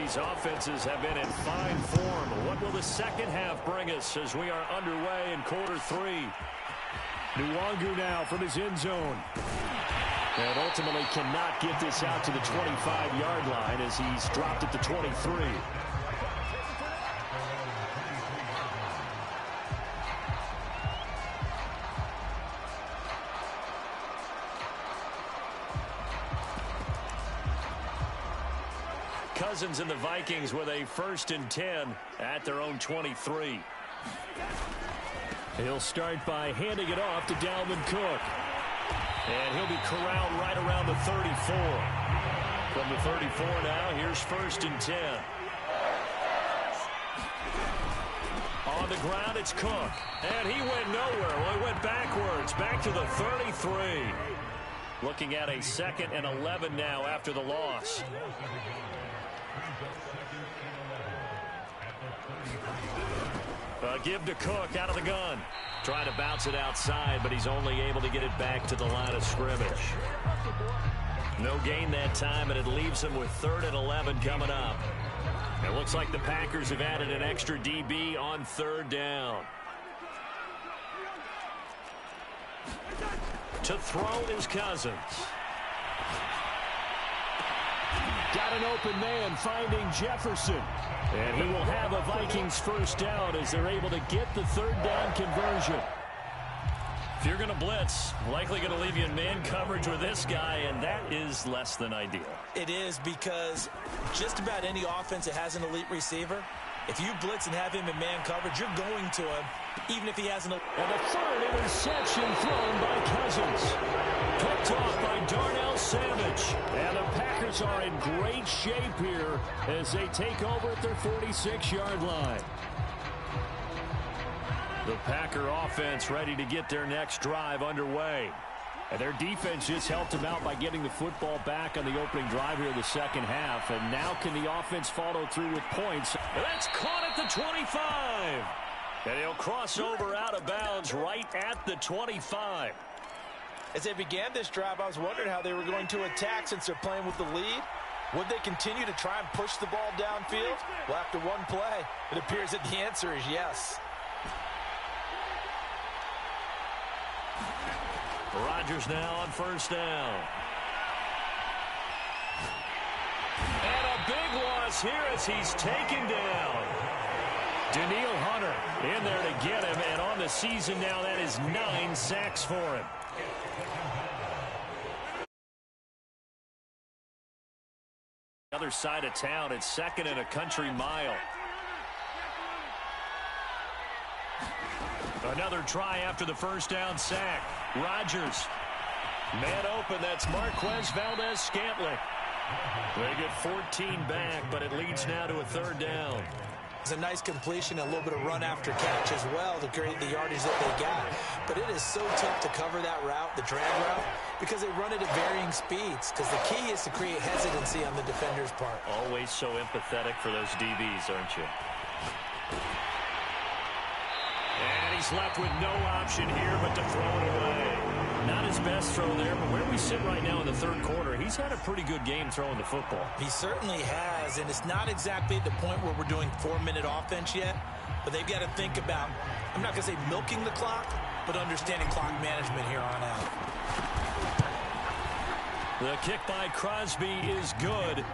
these offenses have been in fine form. What will the second half bring us as we are underway in quarter three? Nwangu now from his end zone. And ultimately cannot get this out to the 25-yard line as he's dropped at the 23. Cousins and the Vikings with a 1st and 10 at their own 23. He'll start by handing it off to Dalvin Cook. And he'll be corralled right around the 34. From the 34 now, here's 1st and 10. On the ground, it's Cook. And he went nowhere. Well, he went backwards, back to the 33. Looking at a 2nd and 11 now after the loss. Give to Cook out of the gun. Trying to bounce it outside, but he's only able to get it back to the line of scrimmage. No gain that time, and it leaves him with 3rd and 11 coming up. It looks like the Packers have added an extra DB on 3rd down. To throw is Cousins. Got an open man finding Jefferson. And he will have a Vikings 1st down as they're able to get the 3rd down conversion. If you're going to blitz, likely going to leave you in man coverage with this guy, and that is less than ideal. It is, because just about any offense that has an elite receiver, if you blitz and have him in man coverage, you're going to him, even if he has an... And the 3rd interception thrown by Cousins. Picked off by Darnell Savage. And the Packers are in great shape here as they take over at their 46-yard line. The Packer offense ready to get their next drive underway. And their defense just helped them out by getting the football back on the opening drive here in the second half. And now can the offense follow through with points? That's caught at the 25. And he'll cross over out of bounds right at the 25. As they began this drive, I was wondering how they were going to attack since they're playing with the lead. Would they continue to try and push the ball downfield? Well, after one play, it appears that the answer is yes. Rodgers now on 1st down. And a big loss here as he's taken down. Danielle Hunter in there to get him, and on the season now, that is 9 sacks for him. Other side of town, it's 2nd and a country mile. Another try after the 1st down sack. Rodgers. Man open, that's Marquez Valdez-Scantling. They get 14 back, but it leads now to a 3rd down. It's a nice completion, a little bit of run after catch as well to create the yardage that they got. But it is so tough to cover that route, the drag route, because they run it at varying speeds. Because the key is to create hesitancy on the defender's part. Always so empathetic for those DBs, aren't you? And he's left with no option here but to throw it away. Not his best throw there, but where we sit right now in the 3rd quarter, he's had a pretty good game throwing the football. He certainly has, and it's not exactly at the point where we're doing 4-minute offense yet, but they've got to think about, I'm not going to say milking the clock, but understanding clock management here on out. The kick by Crosby is good,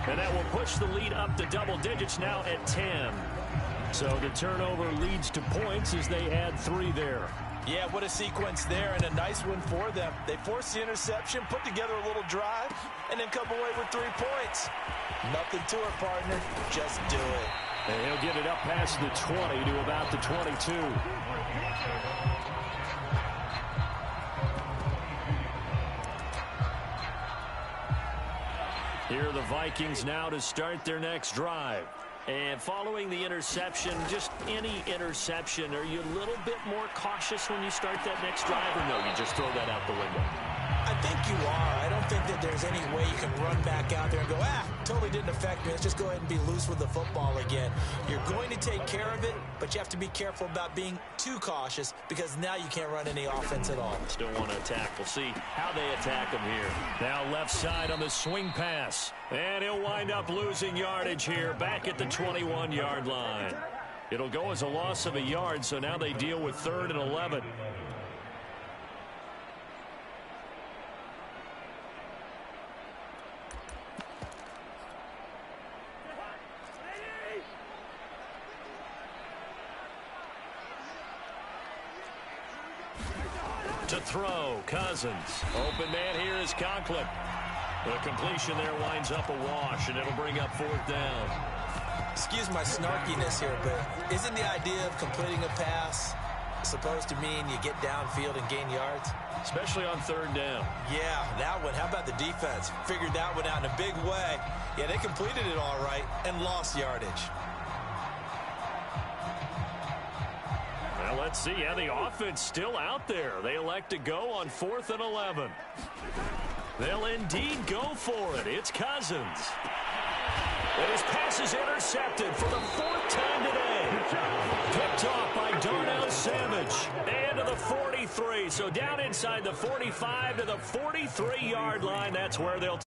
and that will push the lead up to double digits now at 10. So the turnover leads to points as they add 3 there. Yeah, what a sequence there, and a nice one for them. They forced the interception, put together a little drive, and then come away with 3 points. Nothing to it, partner. Just do it. And he'll get it up past the 20 to about the 22. Here are the Vikings now to start their next drive. And following the interception, just any interception, are you a little bit more cautious when you start that next drive, or no, you just throw that out the window? I think you are. I don't think that there's any way you can run back out there and go, totally didn't affect me. Let's just go ahead and be loose with the football again. You're going to take care of it, but you have to be careful about being too cautious because now you can't run any offense at all. Still want to attack. We'll see how they attack him here. Now left side on the swing pass. And he'll wind up losing yardage here back at the 21-yard line. It'll go as a loss of a yard, so now they deal with 3rd and 11. To throw, Cousins. Open man here is Conklin. The completion there winds up a wash, and it'll bring up 4th down. Excuse my snarkiness here, but isn't the idea of completing a pass supposed to mean you get downfield and gain yards? Especially on 3rd down. Yeah, that one. How about the defense? Figured that one out in a big way. Yeah, they completed it all right and lost yardage. Well, let's see. Yeah, the offense still out there. They elect to go on 4th and 11. They'll indeed go for it. It's Cousins. And his pass is intercepted for the 4th time today. Picked off by Darnell Savage. And to the 43. So down inside the 45 to the 43-yard line. That's where they'll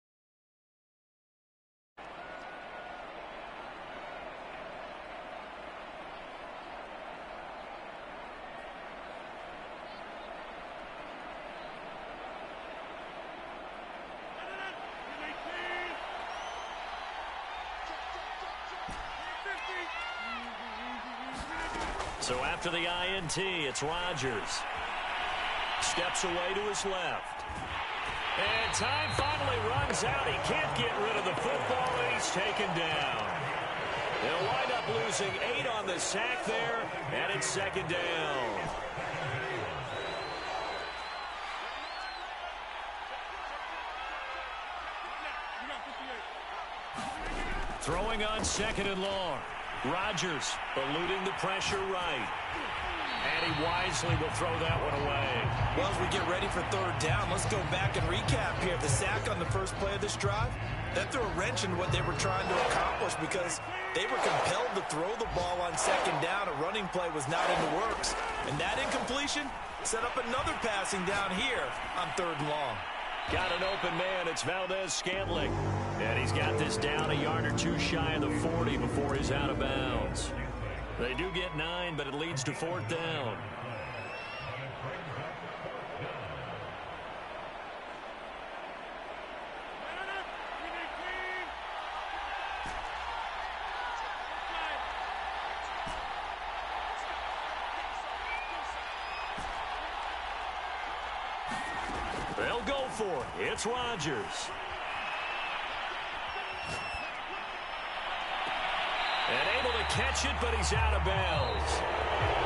So after the INT, it's Rodgers. Steps away to his left. And time finally runs out. He can't get rid of the football, and he's taken down. They'll wind up losing 8 on the sack there, and it's 2nd down. Throwing on 2nd and long. Rodgers eluding the pressure right. And he wisely will throw that one away. Well, as we get ready for 3rd down, let's go back and recap here. The sack on the first play of this drive, that threw a wrench in what they were trying to accomplish because they were compelled to throw the ball on 2nd down. A running play was not in the works. And that incompletion set up another passing down here on 3rd and long. Got an open man. It's Valdez-Scantling. And he's got this down a yard or 2 shy of the 40 before he's out of bounds. They do get 9, but it leads to 4th down. They'll go for it. It's Rodgers. And able to catch it, but he's out of bounds.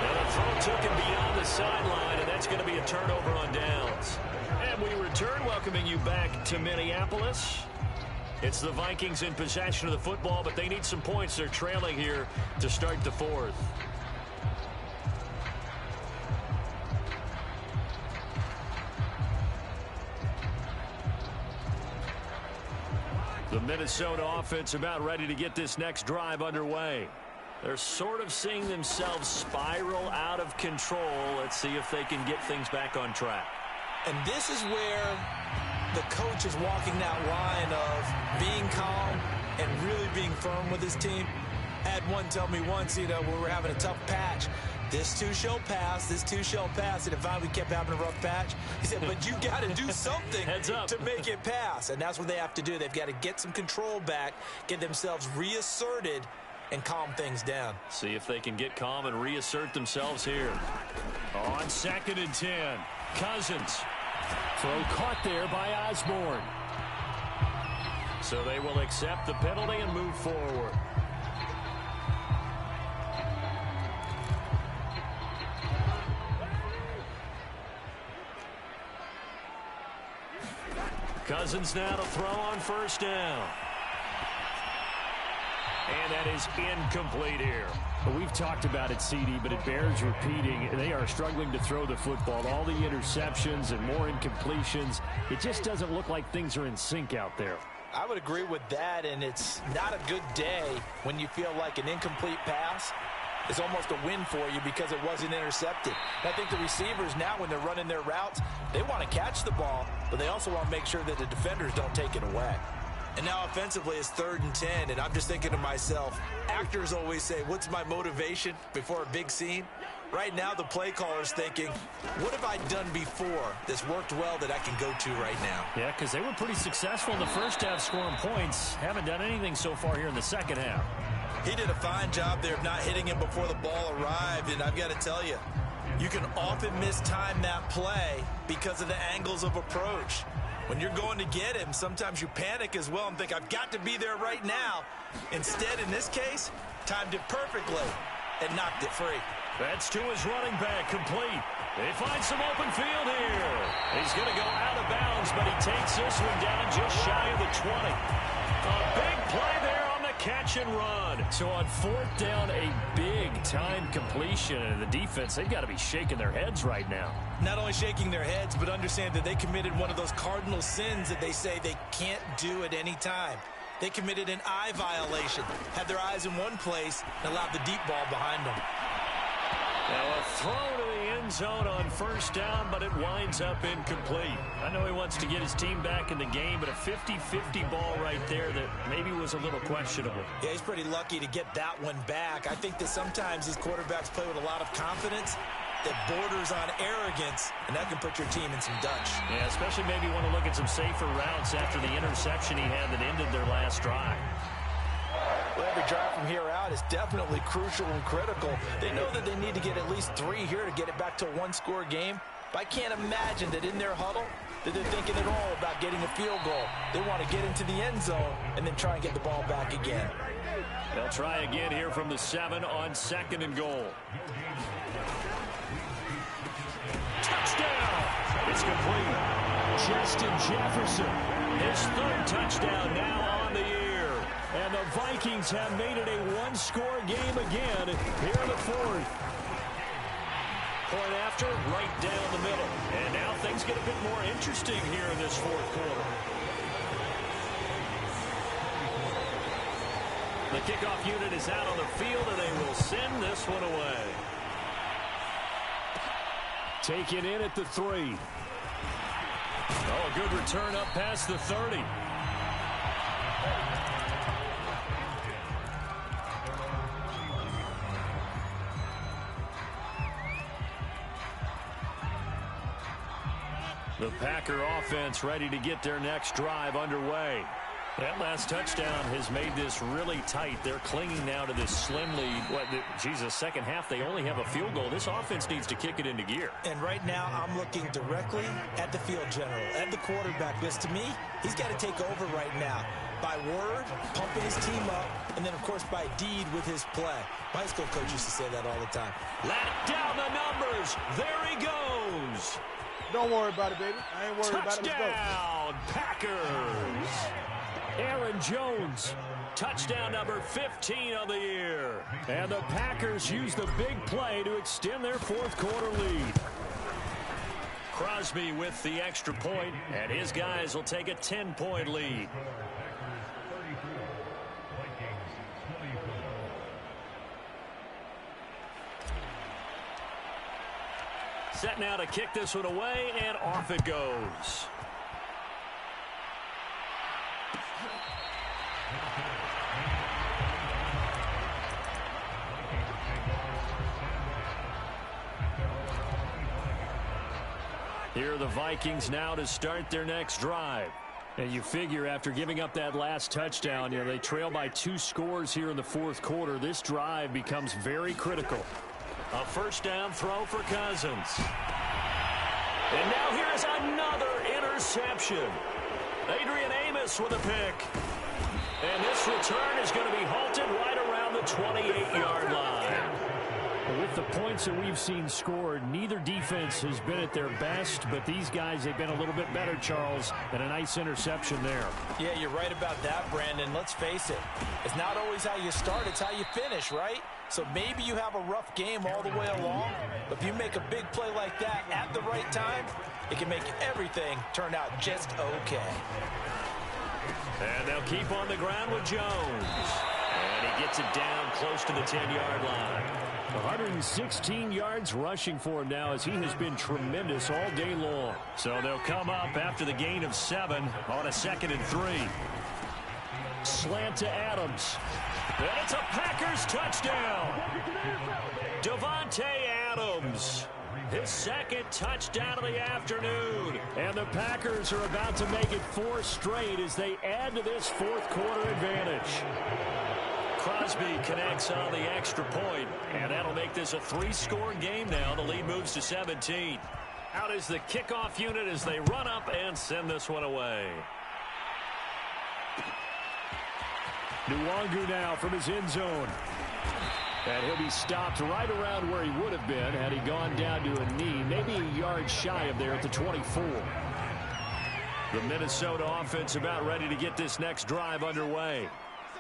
Now the throw took him beyond the sideline, and that's going to be a turnover on downs. And we return, welcoming you back to Minneapolis. It's the Vikings in possession of the football, but they need some points. They're trailing here to start the 4th. The Minnesota offense about ready to get this next drive underway. They're sort of seeing themselves spiral out of control. Let's see if they can get things back on track. And this is where the coach is walking that line of being calm and really being firm with his team. I had one tell me once, we were having a tough patch. This too shall pass, this too shall pass. And finally we kept having a rough patch. He said, but you got to do something to make it pass. And that's what they have to do. They've got to get some control back, get themselves reasserted, and calm things down. See if they can get calm and reassert themselves here. On 2nd and 10, Cousins. Throw caught there by Osborne. So they will accept the penalty and move forward. Cousins now to throw on 1st down. And that is incomplete here. Well, we've talked about it, CD, but it bears repeating. They are struggling to throw the football. All the interceptions and more incompletions. It just doesn't look like things are in sync out there. I would agree with that, and it's not a good day when you feel like an incomplete pass is almost a win for you because it wasn't intercepted. And I think the receivers now, when they're running their routes, they want to catch the ball, but they also want to make sure that the defenders don't take it away. And now offensively it's 3rd and 10, and I'm just thinking to myself, actors always say, what's my motivation before a big scene? Right now the play caller's thinking, what have I done before that's worked well that I can go to right now? Yeah, because they were pretty successful in the first half scoring points. Haven't done anything so far here in the second half. He did a fine job there of not hitting him before the ball arrived, and I've got to tell you, you can often mistime that play because of the angles of approach. When you're going to get him, sometimes you panic as well and think, I've got to be there right now. Instead, in this case, timed it perfectly and knocked it free. That's to his running back, complete. They find some open field here. He's going to go out of bounds, but he takes this one down just shy of the 20. A big play there on the catch and run. So on 4th down, a big-time completion. And the defense, they've got to be shaking their heads right now. Not only shaking their heads, but understand that they committed one of those cardinal sins that they say they can't do at any time. They committed an eye violation, had their eyes in one place, and allowed the deep ball behind them. Now a throw to the end zone on 1st down, but it winds up incomplete. I know he wants to get his team back in the game, but a 50-50 ball right there that maybe was a little questionable. Yeah, he's pretty lucky to get that one back. I think that sometimes these quarterbacks play with a lot of confidence that borders on arrogance, and that can put your team in some Dutch. Yeah, especially maybe want to look at some safer routes after the interception he had that ended their last drive. Well, every drive from here out is definitely crucial and critical. They know that they need to get at least 3 here to get it back to a one-score game. But I can't imagine that in their huddle that they're thinking at all about getting a field goal. They want to get into the end zone and then try and get the ball back again. They'll try again here from the 7 on 2nd and goal. Touchdown! It's complete. Justin Jefferson, his 3rd touchdown now on the year. And the Vikings have made it a one-score game again here in the 4th. Point after, right down the middle. And now things get a bit more interesting here in this 4th quarter. The kickoff unit is out on the field, and they will send this one away. Taken in at the 3. Oh, a good return up past the 30. The Packer offense ready to get their next drive underway. That last touchdown has made this really tight. They're clinging now to this slim lead. Second half, they only have a field goal. This offense needs to kick it into gear. And right now, I'm looking directly at the field general, at the quarterback. Because to me, he's got to take over right now. By word, pumping his team up, and then, of course, by deed with his play. My high school coach used to say that all the time. Let down the numbers. There he goes. Don't worry about it, baby. I ain't worried about it. Let's go. Touchdown, Packers. Aaron Jones, touchdown number 15 of the year. And the Packers use the big play to extend their 4th quarter lead. Crosby with the extra point, and his guys will take a 10-point lead. Set now to kick this one away, and off it goes. Here are the Vikings now to start their next drive. And you figure after giving up that last touchdown, they trail by 2 scores here in the 4th quarter. This drive becomes very critical. A 1st down throw for Cousins. And now here's another interception. Adrian Amos with a pick. And this return is going to be halted right around the 28-yard line. With the points that we've seen scored, neither defense has been at their best, but these guys, they've been a little bit better, Charles, and a nice interception there. Yeah, you're right about that, Brandon. Let's face it. It's not always how you start, it's how you finish, right? So maybe you have a rough game all the way along, but if you make a big play like that at the right time, it can make everything turn out just okay. And they'll keep on the ground with Jones. And he gets it down close to the 10-yard line. 116 yards rushing for him now as he has been tremendous all day long. So they'll come up after the gain of 7 on a 2nd and 3. Slant to Adams. And it's a Packers touchdown. Davante Adams. His 2nd touchdown of the afternoon. And the Packers are about to make it 4 straight as they add to this 4th quarter advantage. Crosby connects on the extra point, and that'll make this a 3-score game now. The lead moves to 17. Out is the kickoff unit as they run up and send this one away. Nwangu now from his end zone. And he'll be stopped right around where he would have been had he gone down to a knee, maybe a yard shy of there at the 24. The Minnesota offense about ready to get this next drive underway.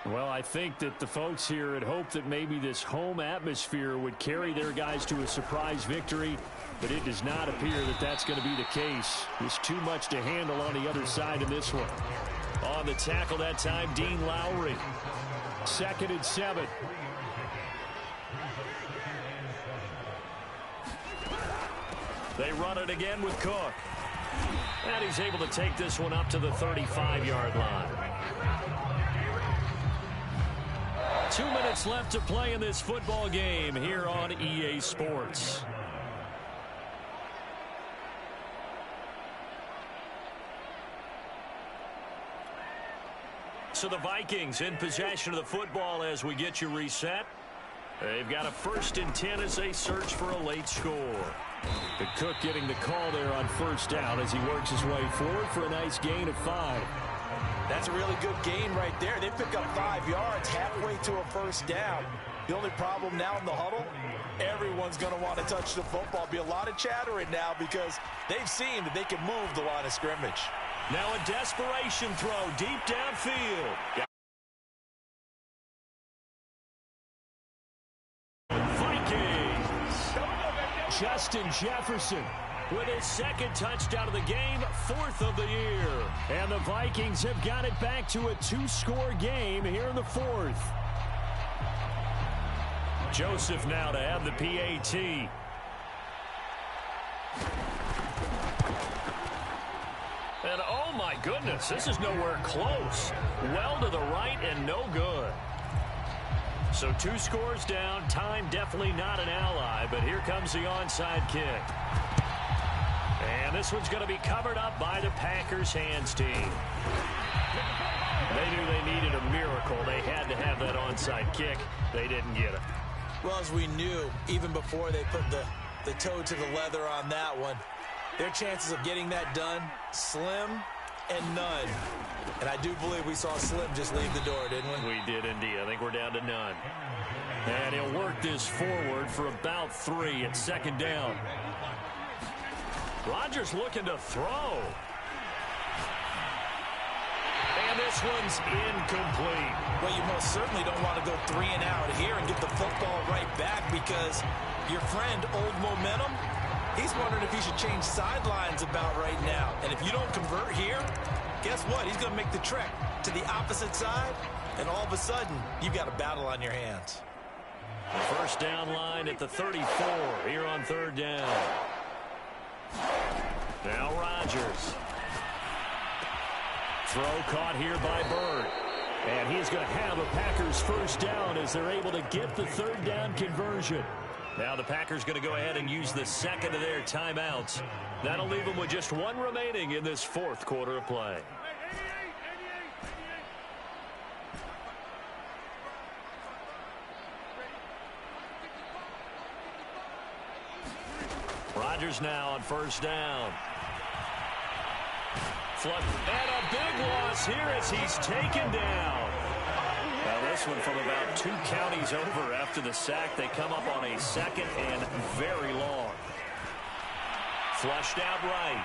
Well, I think that the folks here had hoped that maybe this home atmosphere would carry their guys to a surprise victory, but it does not appear that that's going to be the case. There's too much to handle on the other side in this one. On the tackle that time, Dean Lowry. 2nd and 7. They run it again with Cook. And he's able to take this one up to the 35-yard line. 2 minutes left to play in this football game here on EA Sports. So the Vikings in possession of the football as we get you reset. They've got a 1st and 10 as they search for a late score. The Cook getting the call there on 1st down as he works his way forward for a nice gain of 5. That's a really good gain right there. They pick up 5 yards halfway to a 1st down. The only problem now in the huddle, everyone's going to want to touch the football. Be a lot of chattering now because they've seen that they can move the line of scrimmage. Now a desperation throw deep downfield. Vikings. Justin Jefferson with his 2nd touchdown of the game, 4th of the year. And the Vikings have got it back to a 2-score game here in the 4th. Joseph now to have the PAT. And oh my goodness, this is nowhere close. Well to the right and no good. So 2 scores down, time definitely not an ally, but here comes the onside kick. And this one's going to be covered up by the Packers hands team. They knew they needed a miracle. They had to have that onside kick. They didn't get it. Well, as we knew, even before they put the toe to the leather on that one, their chances of getting that done, slim and none. And I do believe we saw Slim just leave the door, didn't we? We did indeed. I think we're down to none. And he'll work this forward for about 3 at 2nd down. Rodgers looking to throw. And this one's incomplete. Well, you most certainly don't want to go 3 and out here and get the football right back because your friend, Old Momentum, he's wondering if he should change sidelines about right now. And if you don't convert here, guess what? He's going to make the trek to the opposite side, and all of a sudden, you've got a battle on your hands. The 1st down line at the 34 here on 3rd down. Now Rodgers. Throw caught here by Bird. And he's going to have a Packers 1st down as they're able to get the 3rd down conversion. Now the Packers going to go ahead and use the 2nd of their timeouts. That'll leave them with just 1 remaining in this 4th quarter of play. Rodgers now on 1st down. And a big loss here as he's taken down. A This one from about 2 counties over after the sack. They come up on a 2nd and very long. Flushed out right.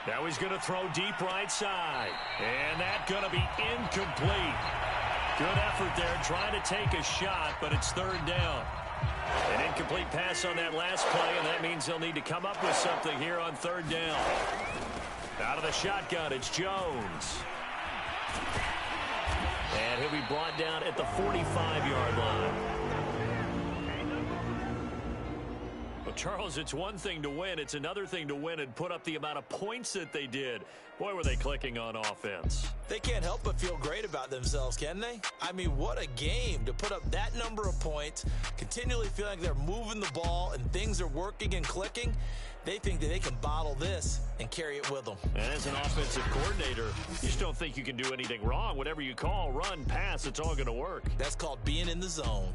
Now he's going to throw deep right side. And that's going to be incomplete. Good effort there trying to take a shot, but it's 3rd down. An incomplete pass on that last play, and that means they'll need to come up with something here on 3rd down. Out of the shotgun, it's Jones. And he'll be brought down at the 45-yard line. Well, Charles, it's one thing to win. It's another thing to win and put up the amount of points that they did. Boy, were they clicking on offense. They can't help but feel great about themselves, can they? I mean, what a game to put up that number of points, continually feeling like they're moving the ball and things are working and clicking. They think that they can bottle this and carry it with them. And as an offensive coordinator, you just don't think you can do anything wrong. Whatever you call, run, pass, it's all going to work. That's called being in the zone.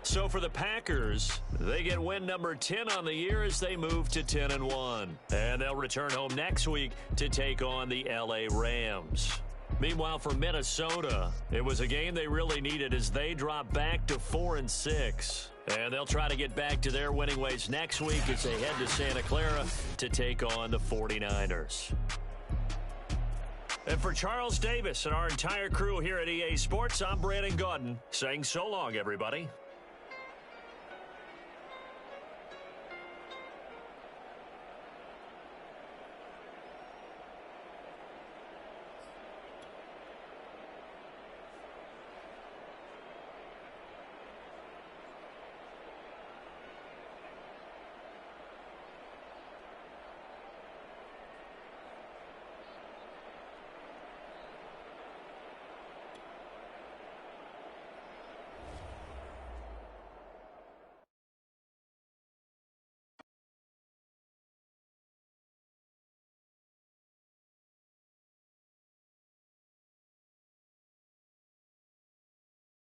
So for the Packers, they get win number 10 on the year as they move to 10-1. And they'll return home next week to take on the L.A. Rams. Meanwhile, for Minnesota, it was a game they really needed as they drop back to 4-6. And they'll try to get back to their winning ways next week as they head to Santa Clara to take on the 49ers. And for Charles Davis and our entire crew here at EA Sports, I'm Brandon Gaudin saying so long, everybody.